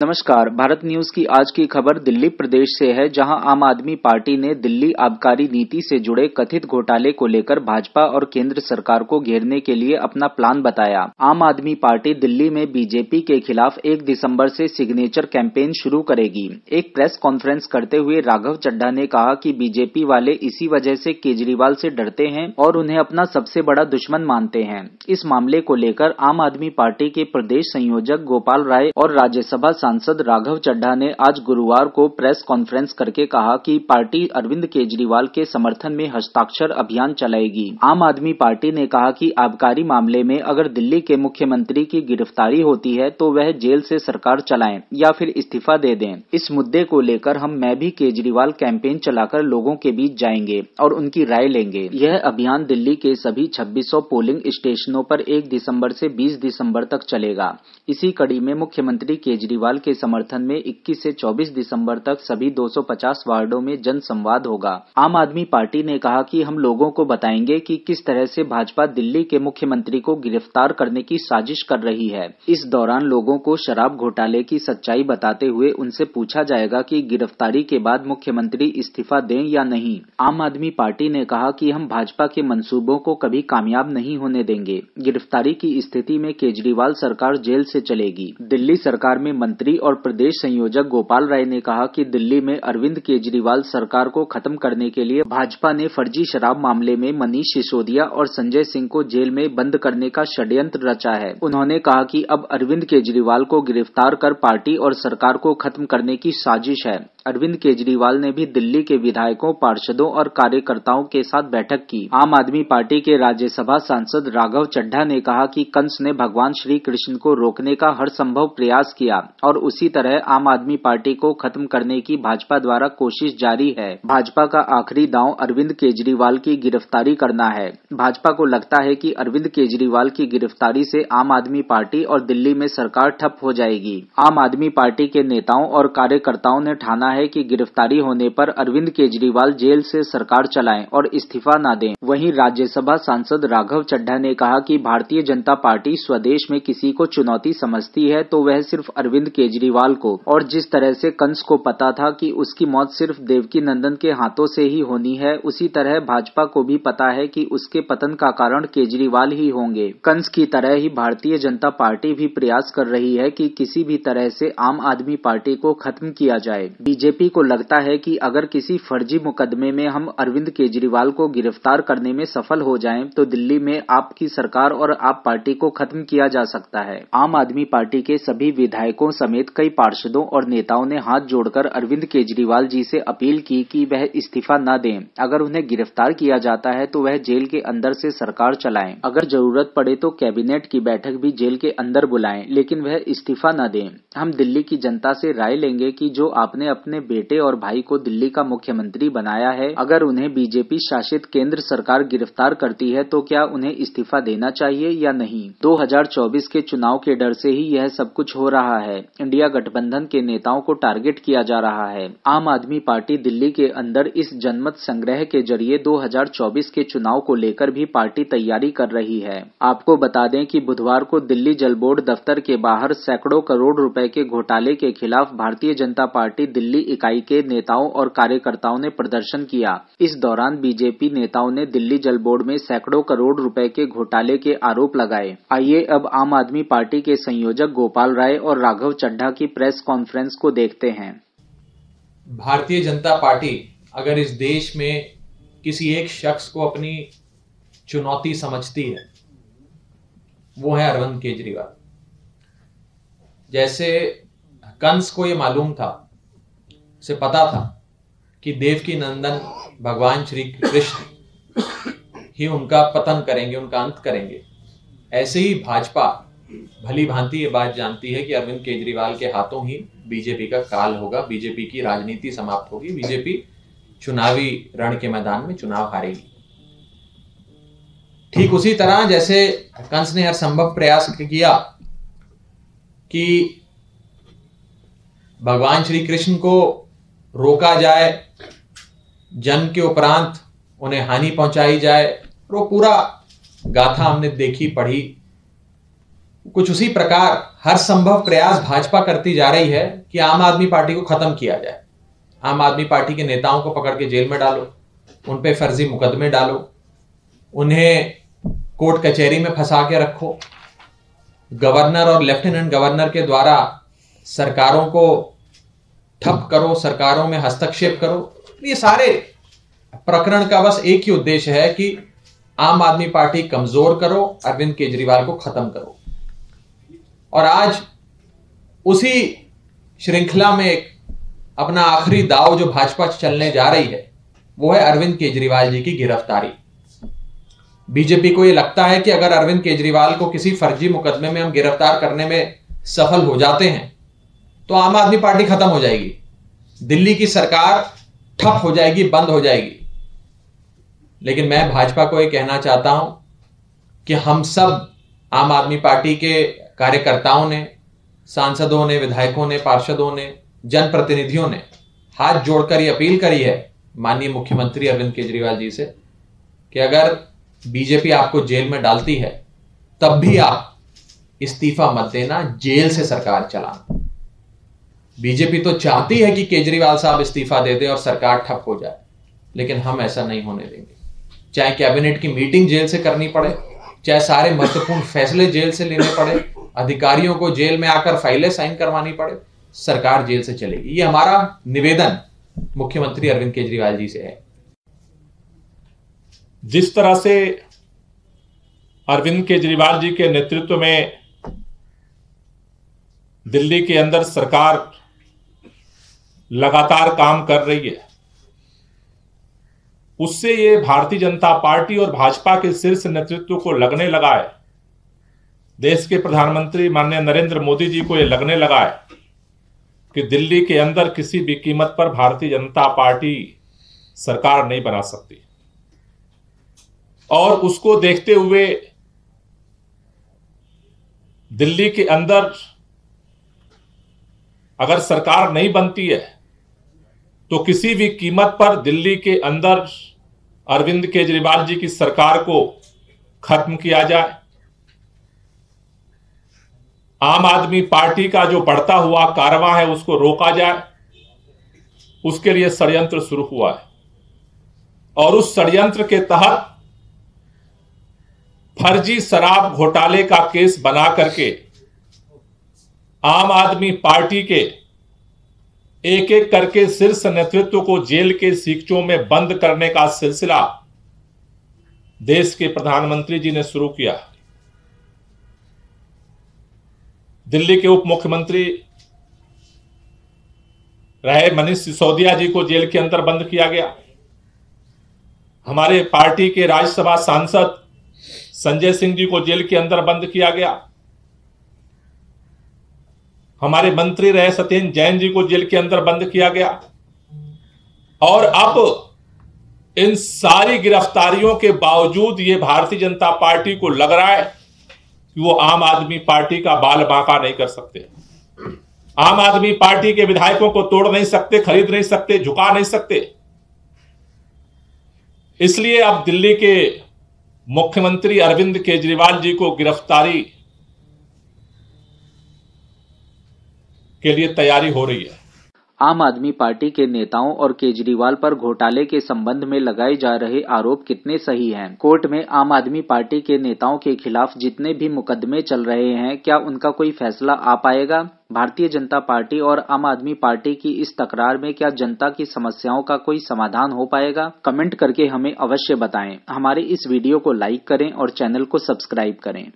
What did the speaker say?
नमस्कार, भारत न्यूज की आज की खबर दिल्ली प्रदेश से है, जहां आम आदमी पार्टी ने दिल्ली आबकारी नीति से जुड़े कथित घोटाले को लेकर भाजपा और केंद्र सरकार को घेरने के लिए अपना प्लान बताया। आम आदमी पार्टी दिल्ली में बीजेपी के खिलाफ 1 दिसंबर से सिग्नेचर कैंपेन शुरू करेगी। एक प्रेस कॉन्फ्रेंस करते हुए राघव चड्ढा ने कहा कि बीजेपी वाले इसी वजह से केजरीवाल से डरते हैं और उन्हें अपना सबसे बड़ा दुश्मन मानते हैं। इस मामले को लेकर आम आदमी पार्टी के प्रदेश संयोजक गोपाल राय और राज्यसभा सांसद राघव चड्ढा ने आज गुरुवार को प्रेस कॉन्फ्रेंस करके कहा कि पार्टी अरविंद केजरीवाल के समर्थन में हस्ताक्षर अभियान चलाएगी। आम आदमी पार्टी ने कहा कि आबकारी मामले में अगर दिल्ली के मुख्यमंत्री की गिरफ्तारी होती है तो वह जेल से सरकार चलाएं या फिर इस्तीफा दे दें। इस मुद्दे को लेकर मैं भी केजरीवाल कैंपेन चलाकर लोगों के बीच जाएंगे और उनकी राय लेंगे। यह अभियान दिल्ली के सभी 2600 पोलिंग स्टेशनों पर 1 दिसंबर से 20 दिसंबर तक चलेगा। इसी कड़ी में मुख्यमंत्री केजरीवाल के समर्थन में 21 से 24 दिसंबर तक सभी 250 वार्डों में जन संवाद होगा। आम आदमी पार्टी ने कहा कि हम लोगों को बताएंगे कि किस तरह से भाजपा दिल्ली के मुख्यमंत्री को गिरफ्तार करने की साजिश कर रही है। इस दौरान लोगों को शराब घोटाले की सच्चाई बताते हुए उनसे पूछा जाएगा कि गिरफ्तारी के बाद मुख्यमंत्री इस्तीफा दें या नहीं। आम आदमी पार्टी ने कहा कि हम भाजपा के मंसूबों को कभी कामयाब नहीं होने देंगे। गिरफ्तारी की स्थिति में केजरीवाल सरकार जेल से चलेगी। दिल्ली सरकार में मंत्री और प्रदेश संयोजक गोपाल राय ने कहा कि दिल्ली में अरविंद केजरीवाल सरकार को खत्म करने के लिए भाजपा ने फर्जी शराब मामले में मनीष सिसोदिया और संजय सिंह को जेल में बंद करने का षड्यंत्र रचा है। उन्होंने कहा कि अब अरविंद केजरीवाल को गिरफ्तार कर पार्टी और सरकार को खत्म करने की साजिश है। अरविंद केजरीवाल ने भी दिल्ली के विधायकों, पार्षदों और कार्यकर्ताओं के साथ बैठक की। आम आदमी पार्टी के राज्यसभा सांसद राघव चड्ढा ने कहा कि कंस ने भगवान श्री कृष्ण को रोकने का हर संभव प्रयास किया और उसी तरह आम आदमी पार्टी को खत्म करने की भाजपा द्वारा कोशिश जारी है। भाजपा का आखिरी दांव अरविंद केजरीवाल की गिरफ्तारी करना है। भाजपा को लगता है कि अरविंद केजरीवाल की गिरफ्तारी से आम आदमी पार्टी और दिल्ली में सरकार ठप हो जाएगी। आम आदमी पार्टी के नेताओं और कार्यकर्ताओं ने ठाना है कि गिरफ्तारी होने पर अरविंद केजरीवाल जेल से सरकार चलाएं और इस्तीफा न दें। वहीं राज्यसभा सांसद राघव चड्ढा ने कहा कि भारतीय जनता पार्टी स्वदेश में किसी को चुनौती समझती है तो वह सिर्फ अरविंद केजरीवाल को, और जिस तरह से कंस को पता था कि उसकी मौत सिर्फ देवकी नंदन के हाथों से ही होनी है, उसी तरह भाजपा को भी पता है कि उसके पतन का कारण केजरीवाल ही होंगे। कंस की तरह ही भारतीय जनता पार्टी भी प्रयास कर रही है कि किसी भी तरह से आम आदमी पार्टी को खत्म किया जाए। बीजेपी को लगता है कि अगर किसी फर्जी मुकदमे में हम अरविंद केजरीवाल को गिरफ्तार करने में सफल हो जाएं, तो दिल्ली में आपकी सरकार और आप पार्टी को खत्म किया जा सकता है। आम आदमी पार्टी के सभी विधायकों समेत कई पार्षदों और नेताओं ने हाथ जोड़कर अरविंद केजरीवाल जी से अपील की कि वह इस्तीफा न दें। अगर उन्हें गिरफ्तार किया जाता है तो वह जेल के अंदर से सरकार चलाएं। अगर जरूरत पड़े तो कैबिनेट की बैठक भी जेल के अंदर बुलाएं, लेकिन वह इस्तीफा न दें। हम दिल्ली की जनता से राय लेंगे कि जो आपने अपने बेटे और भाई को दिल्ली का मुख्यमंत्री बनाया है, अगर उन्हें बीजेपी शासित केंद्र सरकार गिरफ्तार करती है तो क्या उन्हें इस्तीफा देना चाहिए या नहीं। 2024 के चुनाव के डर से ही यह सब कुछ हो रहा है। इंडिया गठबंधन के नेताओं को टारगेट किया जा रहा है। आम आदमी पार्टी दिल्ली के अंदर इस जनमत संग्रह के जरिए 2024 के चुनाव को लेकर भी पार्टी तैयारी कर रही है। आपको बता दें कि बुधवार को दिल्ली जल बोर्ड दफ्तर के बाहर सैकड़ों करोड़ रुपए के घोटाले के खिलाफ भारतीय जनता पार्टी दिल्ली इकाई के नेताओं और कार्यकर्ताओं ने प्रदर्शन किया। इस दौरान बीजेपी नेताओं ने दिल्ली जल बोर्ड में सैकड़ों करोड़ रुपए के घोटाले के आरोप लगाए। आइए अब आम आदमी पार्टी के संयोजक गोपाल राय और राघव चड्ढा की प्रेस कॉन्फ्रेंस को देखते हैं। भारतीय जनता पार्टी अगर इस देश में किसी एक शख्स को अपनी चुनौती समझती है, वो है अरविंद केजरीवाल। जैसे कंस को ये मालूम था, उसे पता था कि देवकी नंदन भगवान श्री कृष्ण ही उनका पतन करेंगे, उनका अंत करेंगे, ऐसे ही भाजपा भली भांति ये बात जानती है कि अरविंद केजरीवाल के हाथों ही बीजेपी का काल होगा, बीजेपी की राजनीति समाप्त होगी, बीजेपी चुनावी रण के मैदान में चुनाव हारेगी। ठीक उसी तरह जैसे कंस ने हर संभव प्रयास किया कि भगवान श्री कृष्ण को रोका जाए, जन्म के उपरांत उन्हें हानि पहुंचाई जाए, और वो पूरा गाथा हमने देखी, पढ़ी। कुछ उसी प्रकार हर संभव प्रयास भाजपा करती जा रही है कि आम आदमी पार्टी को खत्म किया जाए। आम आदमी पार्टी के नेताओं को पकड़ के जेल में डालो, उन पे फर्जी मुकदमे डालो, उन्हें कोर्ट कचहरी में फंसा के रखो, गवर्नर और लेफ्टिनेंट गवर्नर के द्वारा सरकारों को ठप करो, सरकारों में हस्तक्षेप करो। ये सारे प्रकरण का बस एक ही उद्देश्य है कि आम आदमी पार्टी कमजोर करो, अरविंद केजरीवाल को खत्म करो। और आज उसी श्रृंखला में एक अपना आखिरी दांव जो भाजपा चलने जा रही है वो है अरविंद केजरीवाल जी की गिरफ्तारी। बीजेपी को यह लगता है कि अगर अरविंद केजरीवाल को किसी फर्जी मुकदमे में हम गिरफ्तार करने में सफल हो जाते हैं तो आम आदमी पार्टी खत्म हो जाएगी, दिल्ली की सरकार ठप हो जाएगी, बंद हो जाएगी। लेकिन मैं भाजपा को यह कहना चाहता हूं कि हम सब आम आदमी पार्टी के कार्यकर्ताओं ने, सांसदों ने, विधायकों ने, पार्षदों ने, जनप्रतिनिधियों ने हाथ जोड़कर यह अपील करी है माननीय मुख्यमंत्री अरविंद केजरीवाल जी से कि अगर बीजेपी आपको जेल में डालती है तब भी आप इस्तीफा मत देना, जेल से सरकार चलाना। बीजेपी तो चाहती है कि केजरीवाल साहब इस्तीफा दे दें और सरकार ठप हो जाए, लेकिन हम ऐसा नहीं होने देंगे। चाहे कैबिनेट की मीटिंग जेल से करनी पड़े, चाहे सारे महत्वपूर्ण फैसले जेल से लेने पड़े, अधिकारियों को जेल में आकर फाइलें साइन करवानी पड़े, सरकार जेल से चलेगी। ये हमारा निवेदन मुख्यमंत्री अरविंद केजरीवाल जी से है। जिस तरह से अरविंद केजरीवाल जी के नेतृत्व में दिल्ली के अंदर सरकार लगातार काम कर रही है, उससे ये भारतीय जनता पार्टी और भाजपा के शीर्ष नेतृत्व को लगने लगा है, देश के प्रधानमंत्री माननीय नरेंद्र मोदी जी को ये लगने लगा है कि दिल्ली के अंदर किसी भी कीमत पर भारतीय जनता पार्टी सरकार नहीं बना सकती। और उसको देखते हुए दिल्ली के अंदर अगर सरकार नहीं बनती है तो किसी भी कीमत पर दिल्ली के अंदर अरविंद केजरीवाल जी की सरकार को खत्म किया जाए। आम आदमी पार्टी का जो बढ़ता हुआ कारवां है उसको रोका जाए, उसके लिए षड्यंत्र शुरू हुआ है। और उस षड्यंत्र के तहत फर्जी शराब घोटाले का केस बना करके आम आदमी पार्टी के एक एक करके शीर्ष नेतृत्व को जेल के सीखचों में बंद करने का सिलसिला देश के प्रधानमंत्री जी ने शुरू किया। दिल्ली के उप मुख्यमंत्री रहे मनीष सिसोदिया जी को जेल के अंदर बंद किया गया। हमारे पार्टी के राज्यसभा सांसद संजय सिंह जी को जेल के अंदर बंद किया गया। हमारे मंत्री रहे सत्येंद्र जैन जी को जेल के अंदर बंद किया गया। और अब इन सारी गिरफ्तारियों के बावजूद ये भारतीय जनता पार्टी को लग रहा है कि वो आम आदमी पार्टी का बाल बांका नहीं कर सकते, आम आदमी पार्टी के विधायकों को तोड़ नहीं सकते, खरीद नहीं सकते, झुका नहीं सकते। इसलिए अब दिल्ली के मुख्यमंत्री अरविंद केजरीवाल जी को गिरफ्तारी के लिए तैयारी हो रही है। आम आदमी पार्टी के नेताओं और केजरीवाल पर घोटाले के संबंध में लगाए जा रहे आरोप कितने सही हैं? कोर्ट में आम आदमी पार्टी के नेताओं के खिलाफ जितने भी मुकदमे चल रहे हैं, क्या उनका कोई फैसला आ पाएगा? भारतीय जनता पार्टी और आम आदमी पार्टी की इस तकरार में क्या जनता की समस्याओं का कोई समाधान हो पाएगा? कमेंट करके हमें अवश्य बताएं। हमारे इस वीडियो को लाइक करें और चैनल को सब्सक्राइब करें।